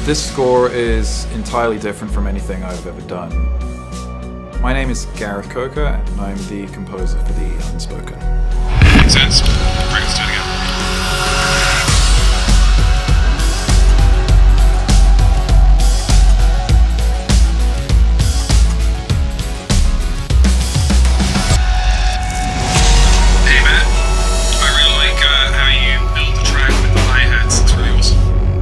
This score is entirely different from anything I've ever done. My name is Gareth Coker, and I'm the composer for the Unspoken. Makes sense. Great, let's do it again. Hey Matt, I really like how you build the track with the hi-hats. It's really awesome.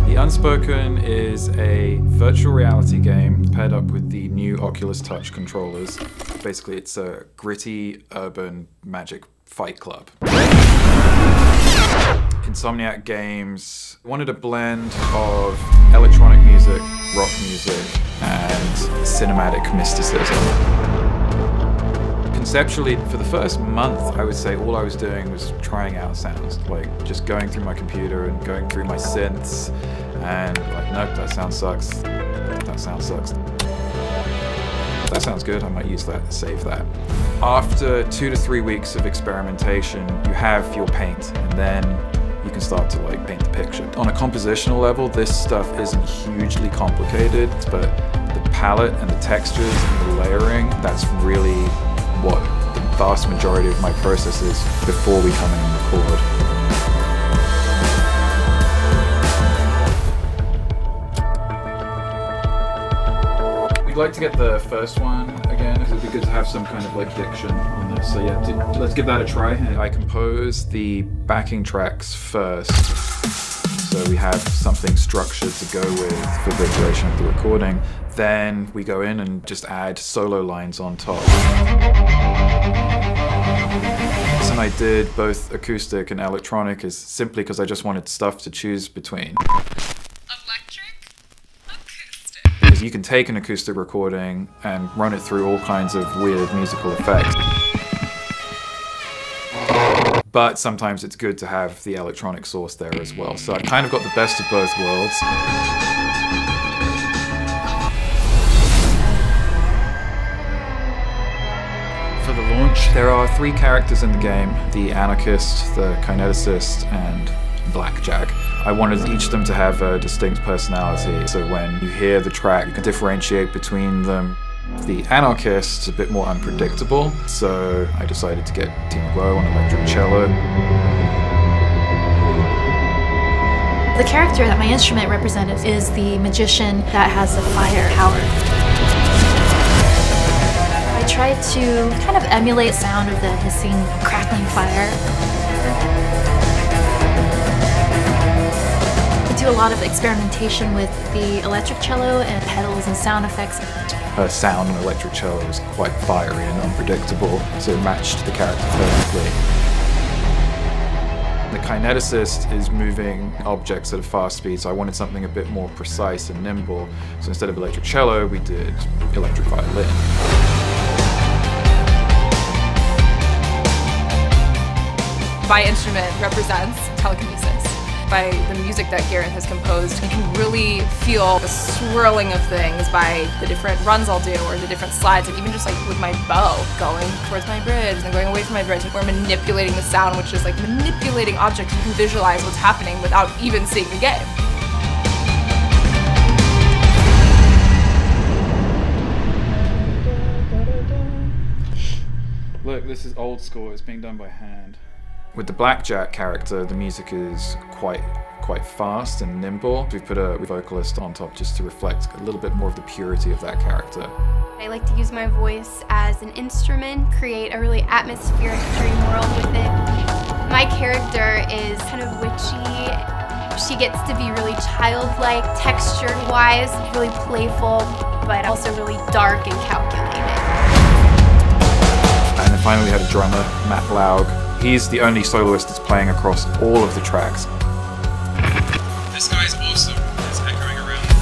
The Unspoken is a virtual reality game paired up with the new Oculus Touch controllers. Basically, it's a gritty, urban magic fight club. Insomniac Games wanted a blend of electronic music, rock music, and cinematic mysticism. Conceptually, for the first month, I would say all I was doing was trying out sounds, like just going through my computer and going through my synths, and like, nope, that sound sucks, that sound sucks. That sounds good, I might use that, save that. After 2 to 3 weeks of experimentation, you have your paint, and then you can start to like paint the picture. On a compositional level, this stuff isn't hugely complicated, but the palette and the textures and the layering, that's really what the vast majority of my process is before we come in and record. We'd like to get the first one again, because it'd be good to have some kind of like diction on this. So yeah, let's give that a try. I compose the backing tracks first, so we have something structured to go with for the duration of the recording. Then we go in and just add solo lines on top. The reason I did both acoustic and electronic is simply because I just wanted stuff to choose between. Because you can take an acoustic recording and run it through all kinds of weird musical effects. But sometimes it's good to have the electronic source there as well. So I kind of got the best of both worlds. For the launch, there are 3 characters in the game: the anarchist, the kineticist, and Blackjack. I wanted each of them to have a distinct personality, so when you hear the track, you can differentiate between them. The anarchist is a bit more unpredictable, so I decided to get Tina Guo on electric cello. The character that my instrument represents is the magician that has a fire power. I tried to kind of emulate the sound of the hissing, crackling fire. I do a lot of experimentation with the electric cello and pedals and sound effects. Her sound on electric cello is quite fiery and unpredictable, so it matched the character perfectly. The kineticist is moving objects at a fast speed, so I wanted something a bit more precise and nimble. So instead of electric cello, we did electric violin. My instrument represents telekinesis. By the music that Gareth has composed, you can really feel the swirling of things by the different runs I'll do, or the different slides, and even just like with my bow going towards my bridge and going away from my bridge. We're manipulating the sound, which is like manipulating objects. You can visualize what's happening without even seeing the game. Look, this is old school, it's being done by hand. With the Blackjack character, the music is quite fast and nimble. We've put a vocalist on top just to reflect a little bit more of the purity of that character. I like to use my voice as an instrument, create a really atmospheric dream world with it. My character is kind of witchy. She gets to be really childlike, textured-wise, really playful, but also really dark and calculated. And then finally we had a drummer, Matt Laug. He's the only soloist that's playing across all of the tracks. This guy's awesome. It's echoing around the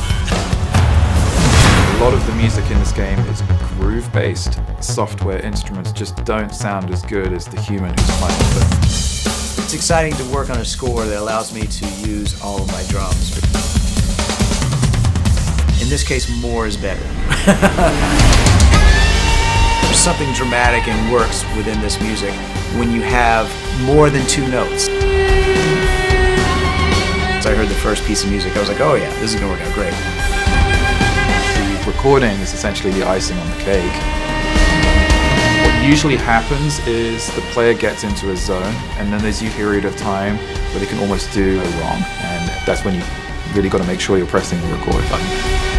booth. A lot of the music in this game is groove-based. Software instruments just don't sound as good as the human who's playing them. It's exciting to work on a score that allows me to use all of my drums. In this case, more is better. There's something dramatic and works within this music when you have more than 2 notes. As I heard the first piece of music, I was like, oh yeah, this is gonna work out great. The recording is essentially the icing on the cake. What usually happens is the player gets into a zone, and then there's a period of time where they can almost do no wrong, and that's when you really got to make sure you're pressing the record button.